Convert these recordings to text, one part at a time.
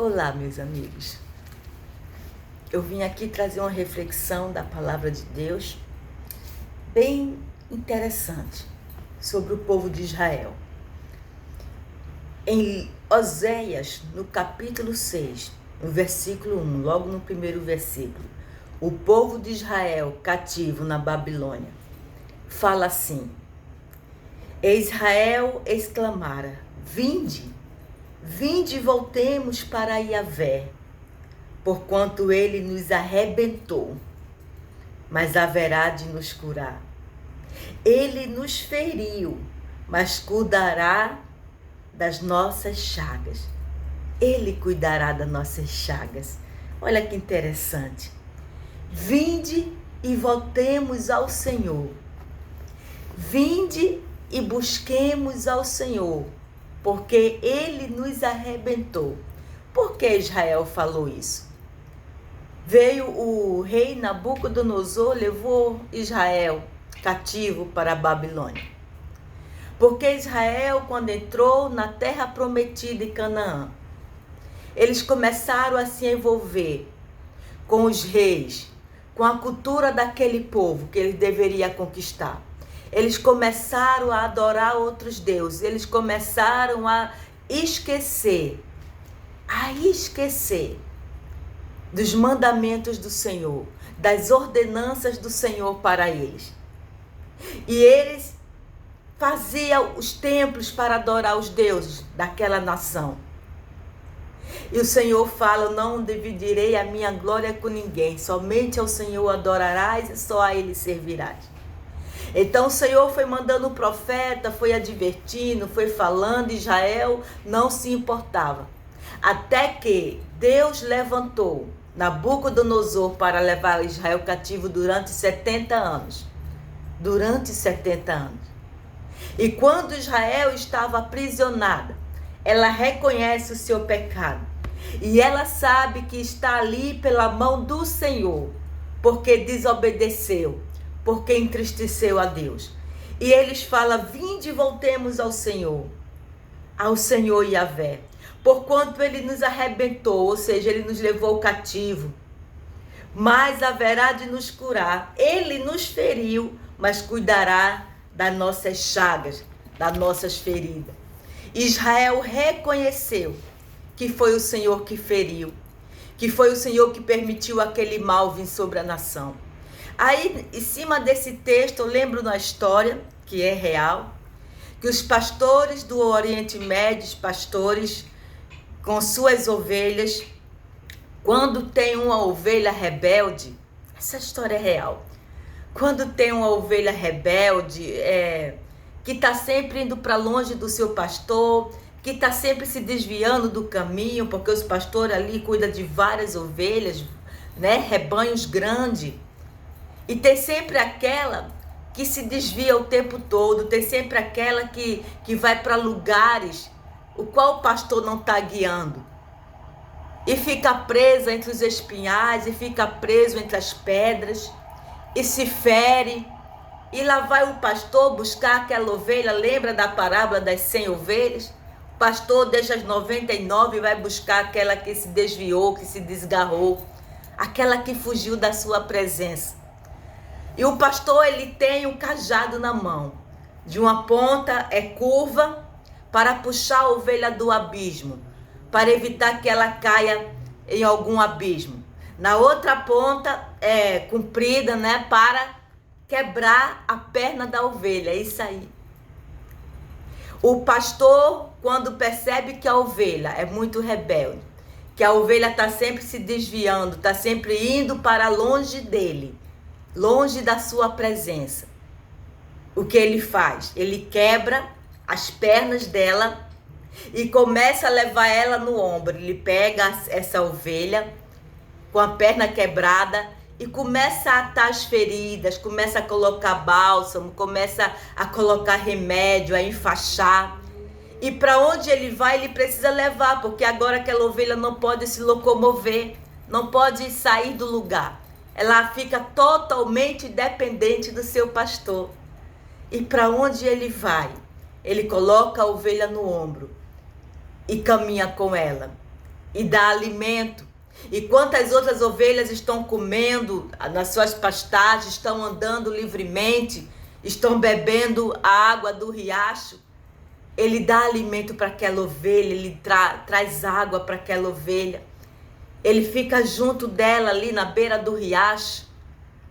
Olá, meus amigos. Eu vim aqui trazer uma reflexão da palavra de Deus bem interessante sobre o povo de Israel. Em Oséias, no capítulo 6, no versículo 1, logo no primeiro versículo, o povo de Israel cativo na Babilônia fala assim: Israel exclamara: Vinde e voltemos para Yahvé, porquanto ele nos arrebentou, mas haverá de nos curar. Ele nos feriu, mas cuidará das nossas chagas. Ele cuidará das nossas chagas. Olha que interessante. Vinde e voltemos ao Senhor. Vinde e busquemos ao Senhor, porque ele nos arrebentou. Por que Israel falou isso? Veio o rei Nabucodonosor, levou Israel cativo para a Babilônia. Porque Israel, quando entrou na terra prometida em Canaã, eles começaram a se envolver com os reis, com a cultura daquele povo que eles deveriam conquistar. Eles começaram a adorar outros deuses, eles começaram a esquecer dos mandamentos do Senhor, das ordenanças do Senhor para eles. E eles faziam os templos para adorar os deuses daquela nação. E o Senhor fala: não dividirei a minha glória com ninguém, somente ao Senhor adorarás e só a ele servirás. Então o Senhor foi mandando o profeta, foi advertindo, foi falando, e Israel não se importava. Até que Deus levantou Nabucodonosor para levar Israel cativo durante 70 anos. Durante 70 anos. E quando Israel estava aprisionada, ela reconhece o seu pecado. E ela sabe que está ali pela mão do Senhor, porque desobedeceu, porque entristeceu a Deus. E eles falam: vinde e voltemos ao Senhor Yahvé, porquanto ele nos arrebentou, ou seja, ele nos levou cativo, mas haverá de nos curar. Ele nos feriu, mas cuidará das nossas chagas, das nossas feridas. Israel reconheceu que foi o Senhor que feriu, que foi o Senhor que permitiu aquele mal vir sobre a nação. Aí, em cima desse texto, eu lembro uma história que é real, que os pastores do Oriente Médio, os pastores com suas ovelhas, quando tem uma ovelha rebelde, essa história é real, quando tem uma ovelha rebelde, que está sempre indo para longe do seu pastor, que está sempre se desviando do caminho, porque os pastores ali cuidam de várias ovelhas, né, rebanhos grandes. E tem sempre aquela que se desvia o tempo todo, tem sempre aquela que vai para lugares o qual o pastor não está guiando. E fica presa entre os espinhais, e fica preso entre as pedras, e se fere. E lá vai o pastor buscar aquela ovelha. Lembra da parábola das 100 ovelhas? O pastor deixa as 99 e vai buscar aquela que se desviou, que se desgarrou, aquela que fugiu da sua presença. E o pastor, ele tem um cajado na mão. De uma ponta é curva para puxar a ovelha do abismo, para evitar que ela caia em algum abismo. Na outra ponta é comprida, né, para quebrar a perna da ovelha. É isso aí. O pastor, quando percebe que a ovelha é muito rebelde, que a ovelha está sempre se desviando, está sempre indo para longe dele, longe da sua presença, o que ele faz? Ele quebra as pernas dela e começa a levar ela no ombro. Ele pega essa ovelha com a perna quebrada e começa a atar as feridas, começa a colocar bálsamo, começa a colocar remédio, a enfaixar. E para onde ele vai, ele precisa levar, porque agora aquela ovelha não pode se locomover, não pode sair do lugar. Ela fica totalmente dependente do seu pastor. E para onde ele vai? Ele coloca a ovelha no ombro e caminha com ela. e dá alimento. E quantas outras ovelhas estão comendo nas suas pastagens, estão andando livremente, estão bebendo a água do riacho. Ele dá alimento para aquela ovelha, ele traz água para aquela ovelha. Ele fica junto dela ali na beira do riacho,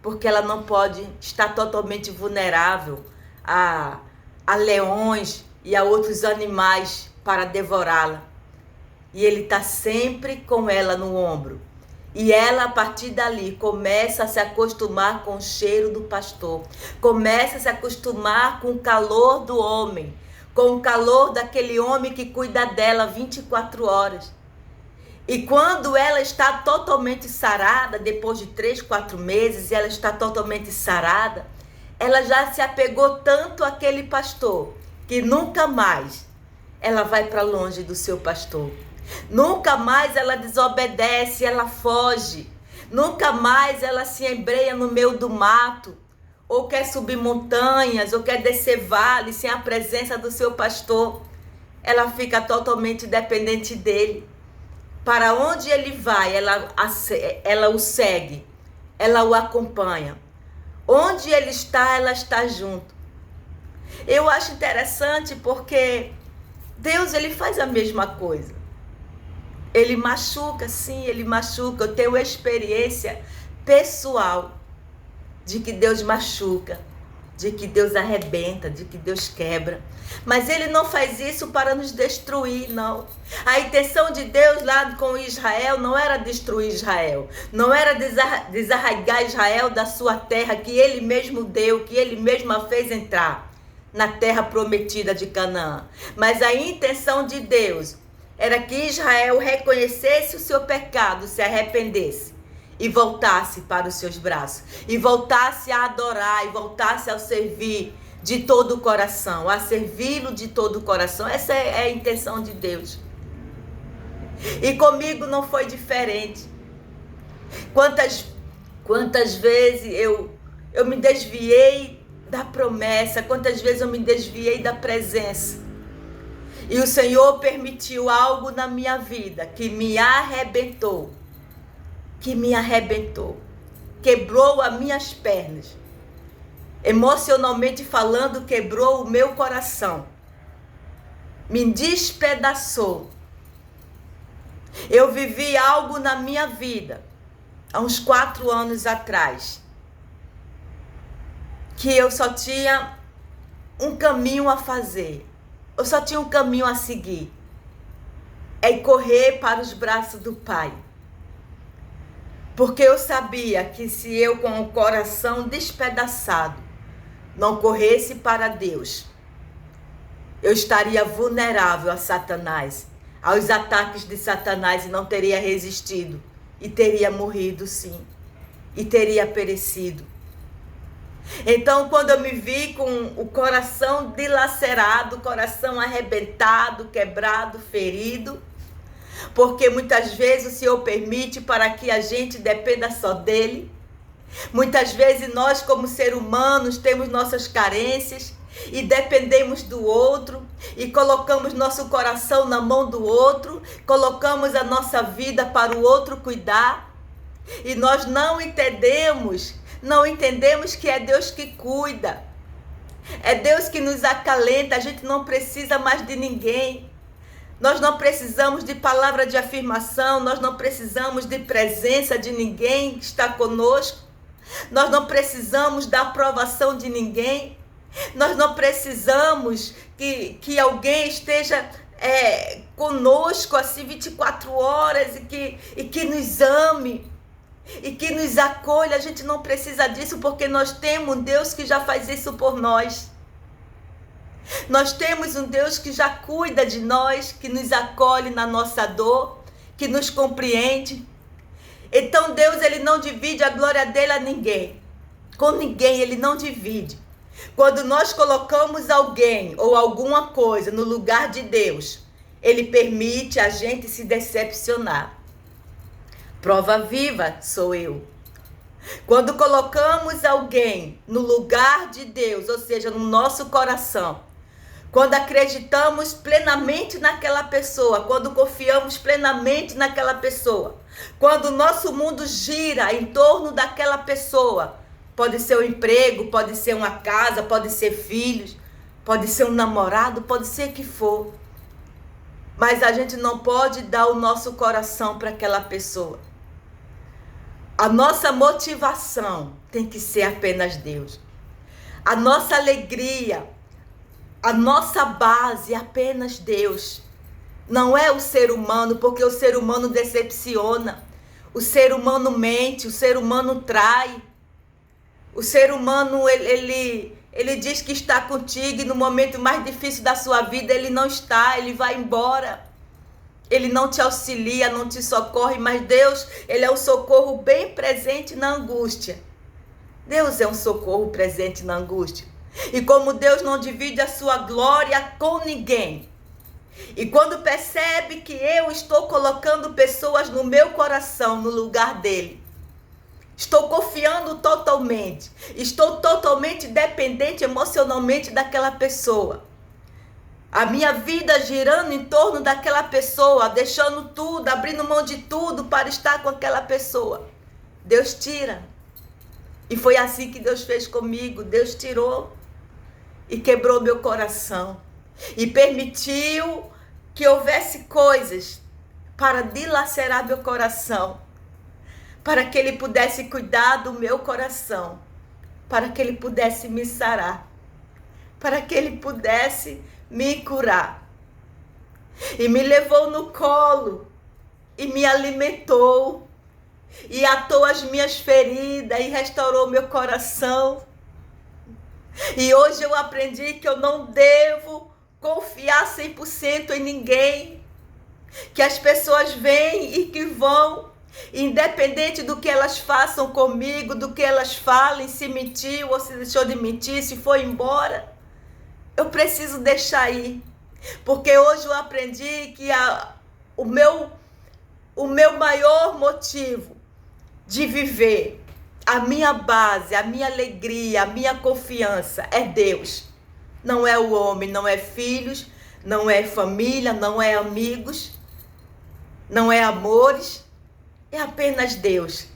porque ela não pode estar totalmente vulnerável a leões e a outros animais para devorá-la. E ele está sempre com ela no ombro. E ela, a partir dali, começa a se acostumar com o cheiro do pastor. Começa a se acostumar com o calor do homem. Com o calor daquele homem que cuida dela 24 horas. E quando ela está totalmente sarada, depois de 3, 4 meses, ela está totalmente sarada, ela já se apegou tanto àquele pastor, que nunca mais ela vai para longe do seu pastor. Nunca mais ela desobedece, ela foge. Nunca mais ela se embreia no meio do mato, ou quer subir montanhas, ou quer descer vales sem a presença do seu pastor. Ela fica totalmente dependente dele. Para onde ele vai, ela o segue, ela o acompanha. Onde ele está, ela está junto. Eu acho interessante porque Deus, ele faz a mesma coisa. Ele machuca, sim, ele machuca. Eu tenho experiência pessoal de que Deus machuca, de que Deus arrebenta, de que Deus quebra. Mas ele não faz isso para nos destruir, não. A intenção de Deus lá com Israel não era destruir Israel. Não era desarraigar Israel da sua terra que ele mesmo deu, que ele mesmo a fez entrar na terra prometida de Canaã. Mas a intenção de Deus era que Israel reconhecesse o seu pecado, se arrependesse e voltasse para os seus braços, e voltasse a adorar, e voltasse a servir de todo o coração, a servi-lo de todo o coração. Essa é a intenção de Deus. E comigo não foi diferente. Quantas vezes eu me desviei da promessa, quantas vezes eu me desviei da presença. E o Senhor permitiu algo na minha vida que me arrebentou. Quebrou as minhas pernas. Emocionalmente falando, quebrou o meu coração. Me despedaçou. Eu vivi algo na minha vida, há uns 4 anos atrás, que eu só tinha um caminho a fazer. Eu só tinha um caminho a seguir. É correr para os braços do Pai. Porque eu sabia que se eu, com o coração despedaçado, não corresse para Deus, eu estaria vulnerável a Satanás, aos ataques de Satanás, e não teria resistido. E teria morrido, sim. E teria perecido. Então, quando eu me vi com o coração dilacerado, o coração arrebentado, quebrado, ferido, porque muitas vezes o Senhor permite para que a gente dependa só dele. Muitas vezes nós, como seres humanos, temos nossas carências e dependemos do outro, e colocamos nosso coração na mão do outro, colocamos a nossa vida para o outro cuidar, e nós não entendemos que é Deus que cuida, é Deus que nos acalenta. A gente não precisa mais de ninguém. Nós não precisamos de palavra de afirmação, nós não precisamos de presença de ninguém que está conosco, nós não precisamos da aprovação de ninguém, nós não precisamos que alguém esteja conosco assim 24 horas e que nos ame e que nos acolha. A gente não precisa disso, porque nós temos um Deus que já faz isso por nós. Nós temos um Deus que já cuida de nós, que nos acolhe na nossa dor, que nos compreende. Então Deus, ele não divide a glória dele a ninguém. Com ninguém ele não divide. Quando nós colocamos alguém ou alguma coisa no lugar de Deus, ele permite a gente se decepcionar. Prova viva sou eu. Quando colocamos alguém no lugar de Deus, ou seja, no nosso coração, quando acreditamos plenamente naquela pessoa, quando confiamos plenamente naquela pessoa, quando o nosso mundo gira em torno daquela pessoa, pode ser um emprego, pode ser uma casa, pode ser filhos, pode ser um namorado, pode ser o que for. Mas a gente não pode dar o nosso coração para aquela pessoa. A nossa motivação tem que ser apenas Deus. A nossa alegria, a nossa base é apenas Deus. Não é o ser humano, porque o ser humano decepciona. O ser humano mente, o ser humano trai. O ser humano, ele diz que está contigo e no momento mais difícil da sua vida ele não está, ele vai embora. Ele não te auxilia, não te socorre, mas Deus, ele é um socorro bem presente na angústia. Deus é um socorro presente na angústia. E como Deus não divide a sua glória com ninguém, e quando percebe que eu estou colocando pessoas no meu coração, no lugar dele, estou confiando totalmente, estou totalmente dependente emocionalmente daquela pessoa, a minha vida girando em torno daquela pessoa, deixando tudo, abrindo mão de tudo para estar com aquela pessoa, Deus tira. E foi assim que Deus fez comigo. Deus tirou e quebrou meu coração e permitiu que houvesse coisas para dilacerar meu coração, para que ele pudesse cuidar do meu coração, para que ele pudesse me sarar, para que ele pudesse me curar. E me levou no colo e me alimentou e atou as minhas feridas e restaurou meu coração. E hoje eu aprendi que eu não devo confiar 100% em ninguém, que as pessoas vêm e que vão, independente do que elas façam comigo, do que elas falem, se mentiu ou se deixou de mentir, se foi embora, eu preciso deixar ir, porque hoje eu aprendi que o meu maior motivo de viver, a minha base, a minha alegria, a minha confiança é Deus. Não é o homem, não é filhos, não é família, não é amigos, não é amores, é apenas Deus.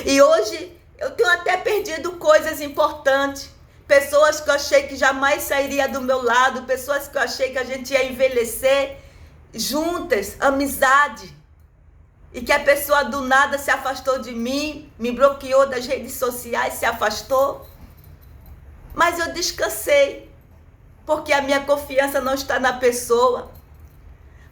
E hoje eu tenho até perdido coisas importantes, pessoas que eu achei que jamais sairia do meu lado, pessoas que eu achei que a gente ia envelhecer juntas, amizade. E que a pessoa do nada se afastou de mim, me bloqueou das redes sociais, se afastou. Mas eu descansei, porque a minha confiança não está na pessoa.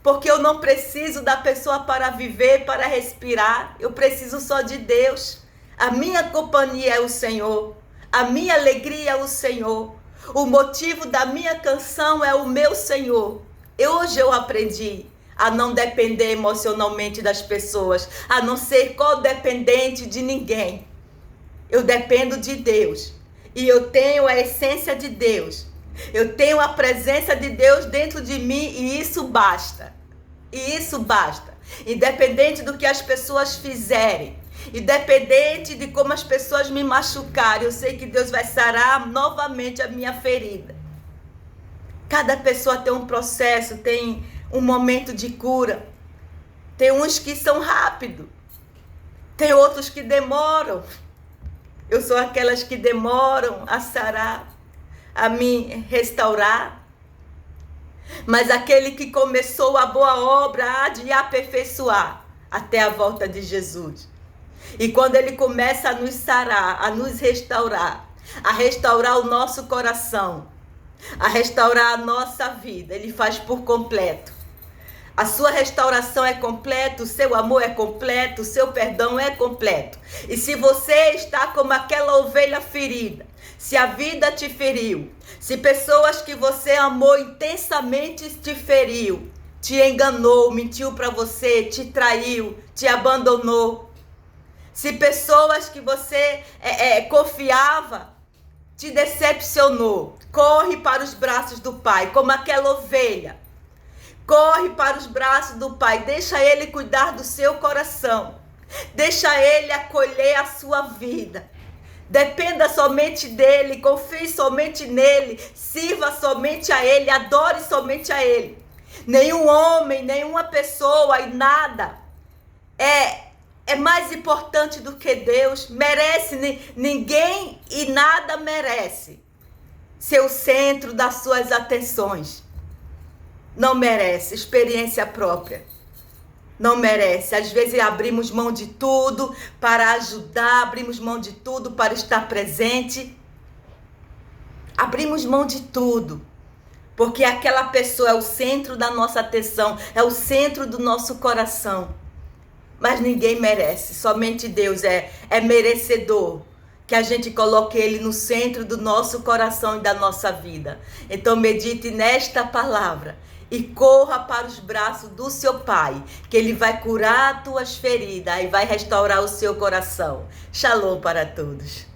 Porque eu não preciso da pessoa para viver, para respirar. Eu preciso só de Deus. A minha companhia é o Senhor. A minha alegria é o Senhor. O motivo da minha canção é o meu Senhor. Hoje eu aprendi a não depender emocionalmente das pessoas, a não ser codependente de ninguém. Eu dependo de Deus. E eu tenho a essência de Deus. Eu tenho a presença de Deus dentro de mim e isso basta. E isso basta. Independente do que as pessoas fizerem, independente de como as pessoas me machucarem, eu sei que Deus vai sarar novamente a minha ferida. Cada pessoa tem um processo, tem um momento de cura. Tem uns que são rápidos, tem outros que demoram. Eu sou aquelas que demoram a sarar, a me restaurar. Mas aquele que começou a boa obra há de aperfeiçoar até a volta de Jesus. E quando ele começa a nos sarar, a nos restaurar, a restaurar o nosso coração, a restaurar a nossa vida, ele faz por completo. A sua restauração é completa, o seu amor é completo, o seu perdão é completo. E se você está como aquela ovelha ferida, se a vida te feriu, se pessoas que você amou intensamente te feriu, te enganou, mentiu para você, te traiu, te abandonou, se pessoas que você confiava te decepcionou, corre para os braços do Pai, como aquela ovelha. Corre para os braços do Pai, deixa Ele cuidar do seu coração, deixa Ele acolher a sua vida, Dependa somente dele, confie somente nele, sirva somente a ele, adore somente a ele. Nenhum homem, nenhuma pessoa e nada é mais importante do que Deus. Ninguém e nada merece ser o centro das suas atenções. Não merece, experiência própria. Não merece. Às vezes abrimos mão de tudo para ajudar, abrimos mão de tudo para estar presente. Abrimos mão de tudo, porque aquela pessoa é o centro da nossa atenção, é o centro do nosso coração. Mas ninguém merece, somente Deus é merecedor que a gente coloque Ele no centro do nosso coração e da nossa vida. Então medite nesta palavra e corra para os braços do seu Pai, que Ele vai curar as tuas feridas e vai restaurar o seu coração. Shalom para todos.